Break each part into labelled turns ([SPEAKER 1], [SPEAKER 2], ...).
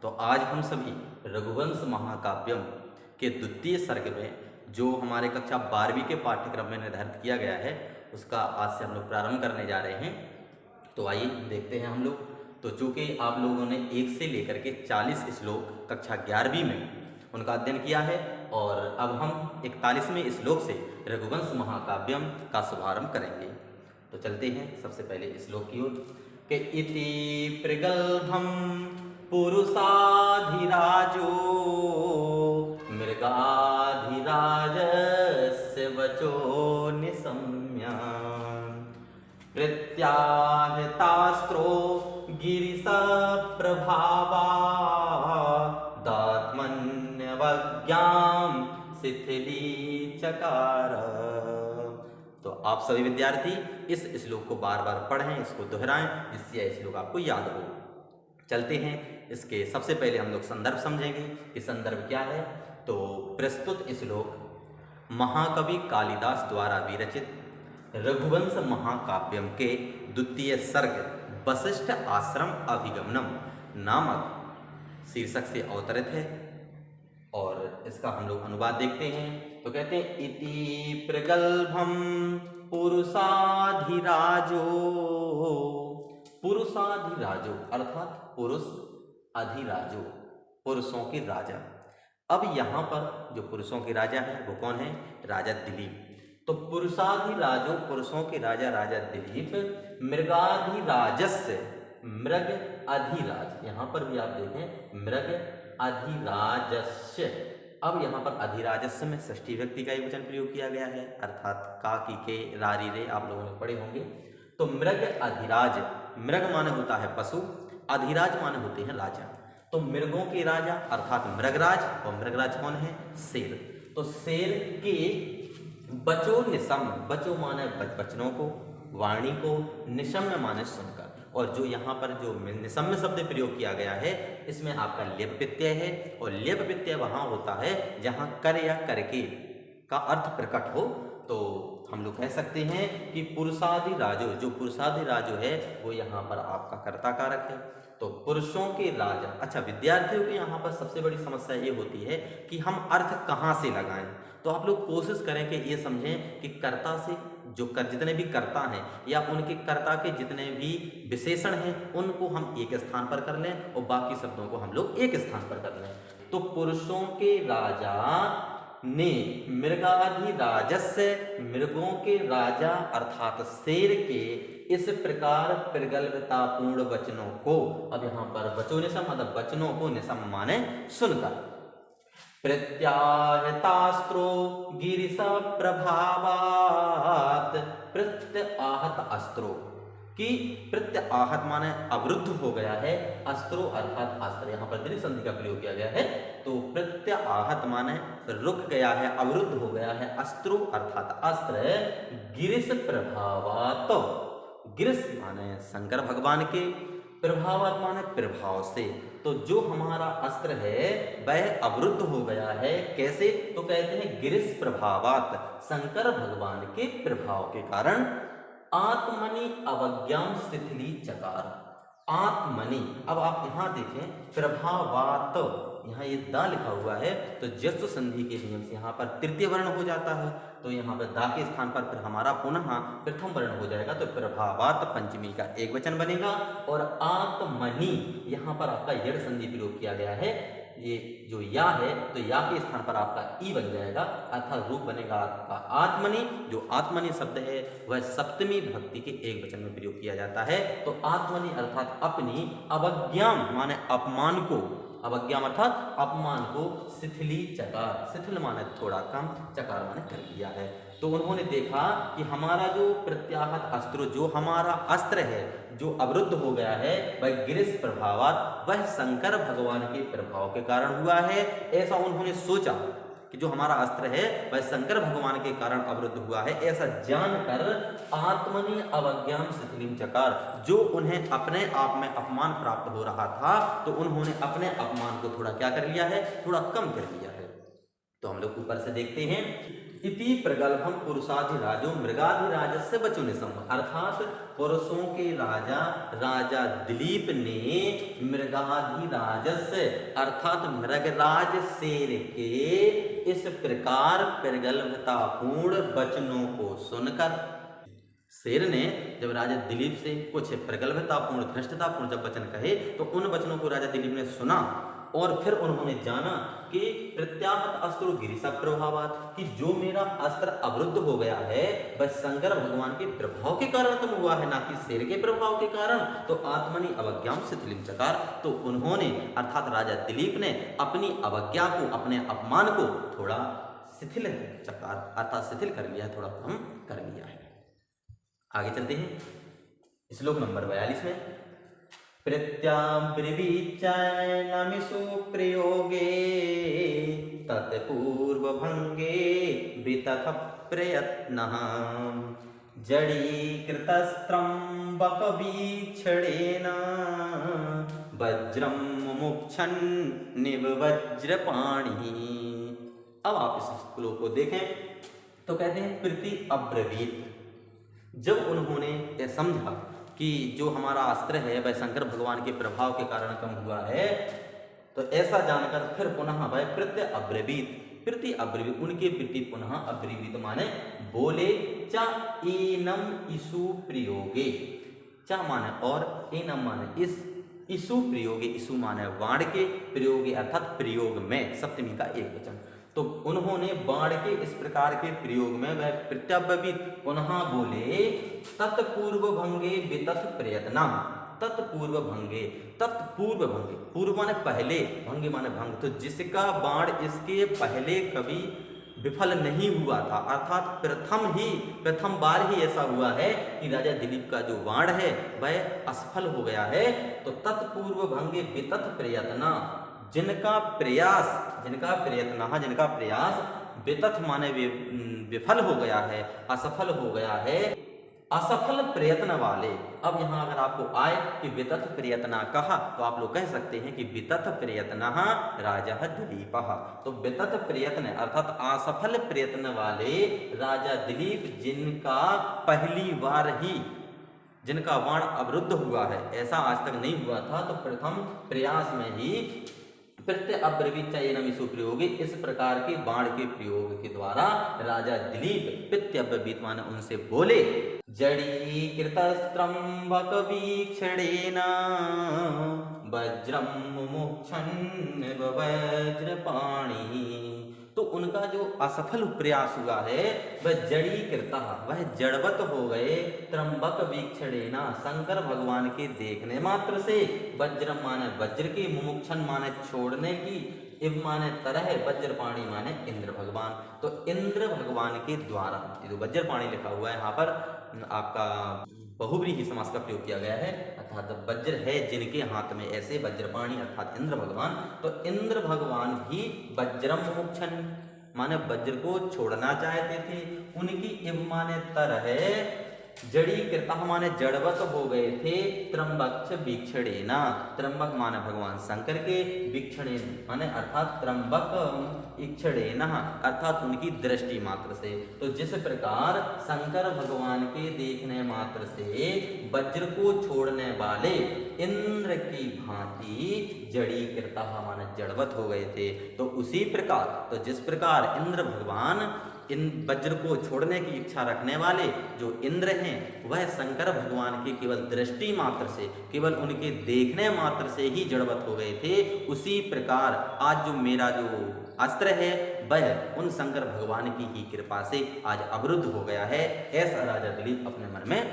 [SPEAKER 1] तो आज हम सभी रघुवंश महाकाव्यम के द्वितीय सर्ग में जो हमारे कक्षा 12वीं के पाठ्यक्रम में निर्धारित किया गया है उसका आज से हम लोग प्रारंभ करने जा रहे हैं। तो आइए देखते हैं हम लोग। तो चूँकि आप लोगों ने 1 से लेकर के 40 श्लोक कक्षा 11वीं में उनका अध्ययन किया है और अब हम 41वें श्लोक से रघुवंश महाकाव्यम का शुभारंभ करेंगे। तो चलते हैं सबसे पहले श्लोक की ओर कि इति प्रगल्भम पुरुषाधिराजो मृगाधिराजस्य वचो निशम्य प्रत्याहतास्त्रो गिरिशप्रभावादात्मन्यवज्ञां शिथिलीचकार। तो आप सभी विद्यार्थी इस श्लोक को बार बार पढ़ें, इसको दोहराएं जिससे यह श्लोक आपको याद हो। चलते हैं इसके सबसे पहले हम लोग संदर्भ समझेंगे कि संदर्भ क्या है। तो प्रस्तुत श्लोक महाकवि कालिदास द्वारा विरचित रघुवंश महाकाव्यम के द्वितीय सर्ग वशिष्ठ आश्रम अभिगमनम नामक शीर्षक से अवतरित है और इसका हम लोग अनुवाद देखते हैं। तो कहते हैं इति प्रगल्भम पुरुषाधिराजो, पुरुषाधिराजो अर्थात पुरुष अधिराजो, पुरुषों के राजा। अब यहाँ पर जो पुरुषों के राजा है वो कौन है? राजा दिलीप। तो पुरुषाधिराजो पुरुषों के राजा राजा दिलीप मृगाधिराजस्य, मृग अधिराज, यहाँ पर भी आप देखें मृग अधिराजस्य। अब यहाँ पर अधिराजस्य में षष्ठी व्यक्ति का एक वचन प्रयोग किया गया है अर्थात का की के रारी रे आप लोगों ने पढ़े होंगे। तो मृग अधिराज, मृग माने होता है पशु, अधिराज माने होते हैं राजा। तो मृगों के राजा अर्थात मृगराज, और मृगराज कौन है? शेर। तो शेर के बचो निशम, बचो माने बचनों को, वाणी को, निशम्य माने सुनकर। और जो यहाँ पर जो निशम्य शब्द प्रयोग किया गया है इसमें आपका लेप व्यत्यय है और लेप व्यत्यय वहाँ होता है जहाँ कर या करके का अर्थ प्रकट हो। तो हम लोग कह सकते हैं कि पुरुषाधिराजो, जो पुरुषाधिराजो है वो यहाँ पर आपका कर्ता कारक है। तो पुरुषों के राजा। अच्छा, विद्यार्थियों की यहाँ पर सबसे बड़ी समस्या ये होती है कि हम अर्थ कहाँ से लगाएं। तो आप लोग कोशिश करें कि ये समझें कि कर्ता से जो जितने भी कर्ता हैं या उनके कर्ता के जितने भी विशेषण हैं उनको हम एक स्थान पर कर लें और बाकी शब्दों को हम लोग एक स्थान पर कर लें। तो पुरुषों के राजा ने मृगाधिराजस्य, मृगों के राजा अर्थात शेर के इस प्रकार प्रगल्भतापूर्ण वचनों को, अब यहाँ पर वचो निशम मतलब वचनों को, निशम माने सुनकर, प्रत्याहतास्त्रो गिरिश प्रभावात, प्रत्याहत अस्त्रो कि प्रत्याहत माने अवरुद्ध हो गया है, अस्त्रो अर्थात अस्त्र, यहाँ पर दीर्घ संधि का प्रयोग किया गया है। तो प्रत्याहत माने रुक गया है, अवरुद्ध हो गया है, अस्त्रो अर्थात अस्त्र, गिरिश प्रभावात, गिरिश माने शंकर भगवान के, प्रभावात माने प्रभाव से। तो जो हमारा अस्त्र है वह अवरुद्ध हो गया है, कैसे? तो कहते हैं गिरिश प्रभावात, शंकर भगवान के प्रभाव के कारण, आत्मनि अवज्ञाम शिथिली चकार, आत्मनि। अब आप यहाँ देखें प्रभावात, यहाँ ये दा लिखा हुआ है तो जस्व संधि के नियम से यहाँ पर तृतीय वर्ण हो जाता है। तो यहाँ पर दा के स्थान पर फिर हमारा पुनः प्रथम वर्ण हो जाएगा। तो प्रभावात पंचमी का एक वचन बनेगा और आत्मनि यहाँ पर आपका यड़ संधि प्रयोग किया गया है। ये जो या है तो या के स्थान पर आपका ई बन जाएगा अर्थात रूप बनेगा आपका आत्मनि। जो आत्मनि शब्द है वह सप्तमी विभक्ति के एक वचन में प्रयोग किया जाता है। तो आत्मनि अर्थात अपनी, अवज्ञाम माने अपमान को, अवज्ञाम अर्थात अपमान को, शिथिली चकार, शिथिल माने थोड़ा कम, चकार माने कर दिया है। तो उन्होंने देखा कि हमारा जो प्रत्याहत अस्त्र, जो हमारा अस्त्र है जो अवरुद्ध हो गया है वह गिरिश प्रभावात, वह शंकर भगवान के प्रभाव के कारण हुआ है। ऐसा उन्होंने सोचा कि जो हमारा अस्त्र है वह शंकर भगवान के कारण अवरुद्ध हुआ है। ऐसा जानकर आत्मनि अवज्ञाम शिथिलीम चकार, जो उन्हें अपने आप में अपमान प्राप्त हो रहा था तो उन्होंने अपने अपमान को थोड़ा क्या कर लिया है? थोड़ा कम कर लिया है। तो हम लोग ऊपर से देखते हैं इति प्रगल्भम पुरुषाधिराजो मृगाधिराजस्य वचोनिसम, अर्थात पुरुषों के राजा राजा दिलीप ने मृगाधिराजस्य अर्थात मृगराज शेर के इस प्रकार प्रगल्भतापूर्ण वचनों को सुनकर, शेर ने जब राजा दिलीप से कुछ प्रगल्भतापूर्ण धृष्टतापूर्ण जब वचन कहे तो उन वचनों को राजा दिलीप ने सुना और फिर उन्होंने जाना कि प्रत्याहत अस्त्रो गिरिशा प्रभावात, कि जो मेरा अस्त्र अवरुद्ध हो गया है वह शंकर भगवान के प्रभाव के कारण कम हुआ है, ना कि शेर के प्रभाव के कारण। तो आत्मनि अवज्ञाम शिथिलिम चकार, तो उन्होंने अर्थात राजा दिलीप ने अपनी अवज्ञा को, अपने अपमान को थोड़ा शिथिल चकार अर्थात शिथिल कर लिया, थोड़ा कम कर लिया है। आगे चलते हैं श्लोक नंबर 42 में। प्रत्याब्रवीच्चैनमिषु प्रयोगे तत्पूर्वभंगे वितथ प्रयत्नः जडीकृतस्त्रम्बकवीक्षणेन वज्रं मुमुक्षन्निव वज्रपाणिः। अब आप इस श्लोक को देखें तो कहते हैं प्रति अब्रवीत, जब उन्होंने यह समझा कि जो हमारा अस्त्र है वह शंकर भगवान के प्रभाव के कारण कम हुआ है, तो ऐसा जानकर फिर पुनः वह प्रत्य अब्रवीत, प्रति अब्रवीत उनके प्रति पुनः अब्रवीत माने बोले, च एनम इषु प्रयोगे, च माने और, एनम माने इस, इषु प्रयोगे, इषु माने बाण के, प्रयोगे अर्थात प्रयोग में, सप्तमी का एक वचन। तो उन्होंने बाण के इस प्रकार के प्रयोग में वह प्रत्यब्रवीत पुनः बोले, तत्पूर्व भंगे वितथ प्रयत्न, तत्पूर्व भंगे, तत्पूर्व भंगे, पूर्व माने पहले, भंगे माने भंग, तो जिसका बाण इसके पहले कभी विफल नहीं हुआ था, अर्थात प्रथम बार ही ऐसा हुआ है कि राजा दिलीप का जो बाण है वह असफल हो गया है। तो तत्पूर्व भंगे वितथ प्रयत्न, जिनका प्रयास, जिनका प्रयत्न, जिनका प्रयास वितथ माने विफल हो गया है, असफल हो गया है, असफल प्रयत्न वाले। अब यहाँ अगर आपको आए कि वितथ प्रयत्न कहा तो आप लोग कह सकते हैं कि वितथ प्रयत्न राजा दिलीप, तो वितथ प्रयत्न अर्थात असफल प्रयत्न वाले राजा दिलीप, जिनका पहली बार ही, जिनका बाण अवरुद्ध हुआ है, ऐसा आज तक नहीं हुआ था, तो प्रथम प्रयास में ही प्रत्य अब्रवीत चैनमिषु प्रयोगे, इस प्रकार के बाण के प्रयोग के द्वारा राजा दिलीप प्रत्यब्रवीत माने उनसे बोले, जडीकृतस्त्रम्बक वीक्षणेन वज्रं मुमुक्षन्निव वज्रपाणिः। तो उनका जो असफल प्रयास हुआ है वह जड़ीकृता, वह जड़वत हो गए, त्रंबक वीक्षणेना शंकर भगवान के देखने मात्र से, वज्रम माने वज्र की, मुमुक्षन माने छोड़ने की, इव माने तरह, वज्रपाणी माने इंद्र भगवान। तो इंद्र भगवान के द्वारा, ये जो वज्रपाणी लिखा हुआ है यहाँ पर आपका बहुव्रीहि समास का प्रयोग किया गया है, अर्थात वज्र है जिनके हाथ में, ऐसे वज्रपाणी अर्थात इंद्र भगवान। तो इंद्र भगवान भी वज्रम मुमुक्षन माने वज्र को छोड़ना चाहते थे, उनकी इव माने तरह, जड़ीकृता माने जड़वत हो गए थे, त्रंबक वीक्षणेना, त्रंबक माने भगवान शंकर के, वीक्षणेन माने अर्थात त्रंबक इक्षणेन अर्थात उनकी दृष्टि मात्र से। तो जिस प्रकार शंकर भगवान के देखने मात्र से वज्र को छोड़ने वाले इंद्र की भांति जड़ीकृता माने जड़वत हो गए थे, तो उसी प्रकार, तो जिस प्रकार इंद्र भगवान इन वज्र को छोड़ने की इच्छा रखने वाले जो इंद्र हैं वह शंकर भगवान के केवल दृष्टि मात्र से, केवल उनके देखने मात्र से ही जड़वत हो गए थे, उसी प्रकार आज जो मेरा जो अस्त्र है वह उन शंकर भगवान की ही कृपा से आज अवरुद्ध हो गया है, ऐसा राजा दिलीप अपने मन में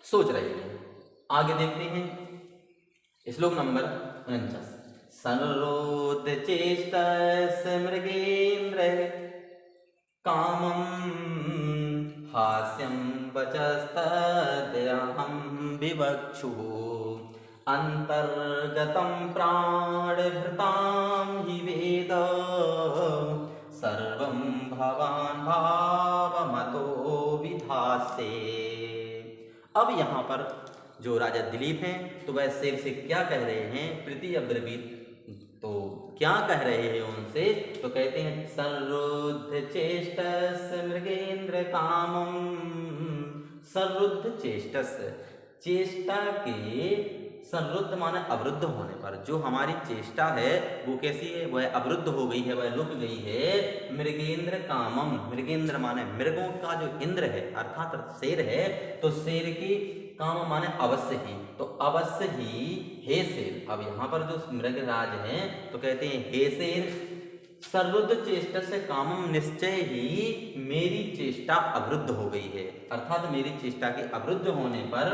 [SPEAKER 1] सोच रहे हैं। आगे देखते हैं श्लोक नंबर 49। संरोध चेष्टस्य मृगेन्द्र कामं हास्यं वचस्तद्यहं विवक्षुः अंतर्गतं प्राणभृतां हि वेद सर्वं भवान् भावमतो विधास्ये। अब यहाँ पर जो राजा दिलीप हैं तो वह शेर से क्या कह रहे हैं, प्रति अब्रवीत, तो क्या कह रहे हैं उनसे, तो कहते हैं संरुद्ध चेष्टस मृगेंद्र कामम। संरुद्ध चेष्टस, चेष्टा के संरुद्ध माने अवरुद्ध होने पर, जो हमारी चेष्टा है वो कैसी है, वह अवरुद्ध हो गई है, वह रुक गई है। मृगेंद्र कामम, मृगेंद्र माने मृगों का जो इंद्र है अर्थात शेर है, तो शेर की काम माने अवश्य ही, तो अवश्य ही हे शेर। अब यहाँ पर जो मृगराज हैं तो कहते हैं हे शेर, सर्वुद्ध चेष्टा से कामम, निश्चय ही मेरी चेष्टा अवरुद्ध हो गई है, अर्थात मेरी चेष्टा के अवरुद्ध होने पर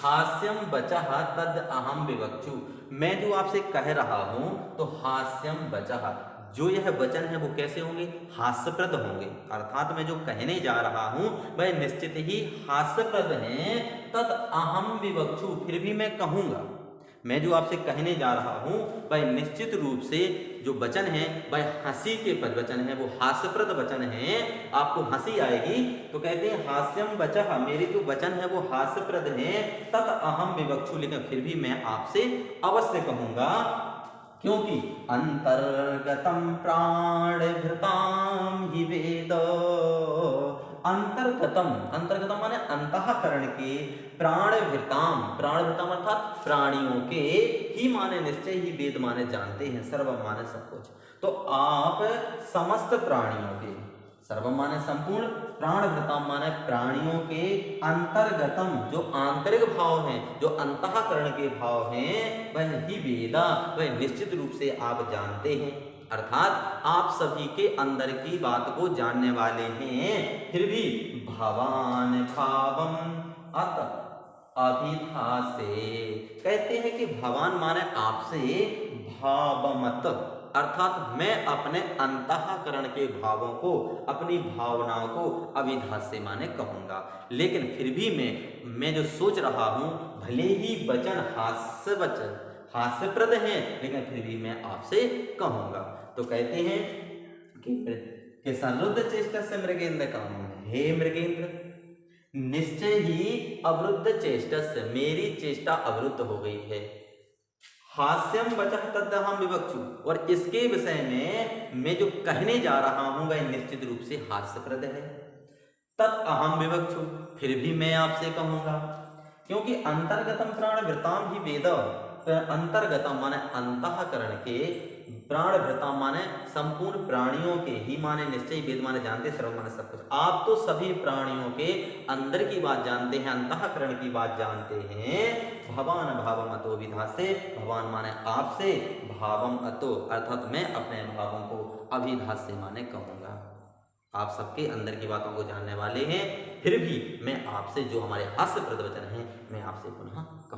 [SPEAKER 1] हास्यम बचः तद अहम विवक्षु, मैं जो आपसे कह रहा हूं तो हास्यम बचः, जो यह वचन है वो कैसे होंगे, हास्यप्रद होंगे, अर्थात मैं जो कहने जा रहा हूं वह निश्चित ही हास्यप्रद है। तद अहम विवक्षु, फिर भी मैं कहूंगा, मैं जो आपसे कहने जा रहा हूं वह निश्चित रूप से जो वचन है वह हंसी के पद वचन है, वो हास्यप्रद वचन है, आपको हंसी आएगी। तो कहते हैं हास्यम वचः, मेरे जो वचन है वो हास्यप्रद है। तद अहम विवक्षु, लेकिन फिर भी मैं आपसे अवश्य कहूंगा, क्योंकि अंतर्गतम प्राणभृताम ही वेद, अंतर्गतम, अंतर्गतम माने अंतःकरण के, प्राणभृताम, प्राणभृताम अर्थात प्राणियों के, ही माने निश्चय ही, वेद माने जानते हैं, सर्व माने सब कुछ, तो आप समस्त प्राणियों के, सर्व माने संपूर्ण, प्राणभृताम माने प्राणियों के, अंतर्गतम जो आंतरिक भाव हैं, जो अंतःकरण के भाव हैं, वह ही वेदा, वह निश्चित रूप से आप जानते हैं, अर्थात आप सभी के अंदर की बात को जानने वाले हैं। फिर भी भवान भावम अत अभिधासे, कहते हैं कि भवान माने आपसे, भावमत अर्थात मैं अपने अंतःकरण के भावों को, अपनी भावनाओं को अभिधास्य माने कहूंगा, लेकिन फिर भी मैं जो सोच रहा हूं, भले ही वचन हास्य वचन हास्यप्रद हैं, लेकिन फिर भी मैं आपसे कहूंगा। तो कहते हैं कि संरुद्ध चेष्टा से मृगेंद्र काम, हे मृगेंद्र, निश्चय ही अवरुद्ध चेष्टा से मेरी चेष्टा अवरुद्ध हो गई है। हास्यम वचः तदहम विवक्षु, और इसके विषय में मैं जो कहने जा रहा हूं वह निश्चित रूप से हास्यप्रद है। तद अहम विवक्षु, फिर भी मैं आपसे कहूंगा, क्योंकि अंतर्गतम प्राणभृताम ही वेद, अंतर्गतम माने अंतःकरण के, प्राणभृताम माने संपूर्ण प्राणियों के, ही माने निश्चय, वेद माने जानते, सर्व माने सब कुछ, आप तो सभी प्राणियों के अंदर की बात जानते हैं, अंतःकरण की बात जानते हैं। भवान भावम अतो विधासे, भवान माने आपसे, भावम अतो अर्थात मैं अपने भावों को अभिधास्य माने कहूंगा, आप सबके अंदर की बातों को जानने वाले हैं, फिर भी मैं आपसे जो हमारे हास्यप्रद वचन हैं मैं आपसे पुनः कहूंगा।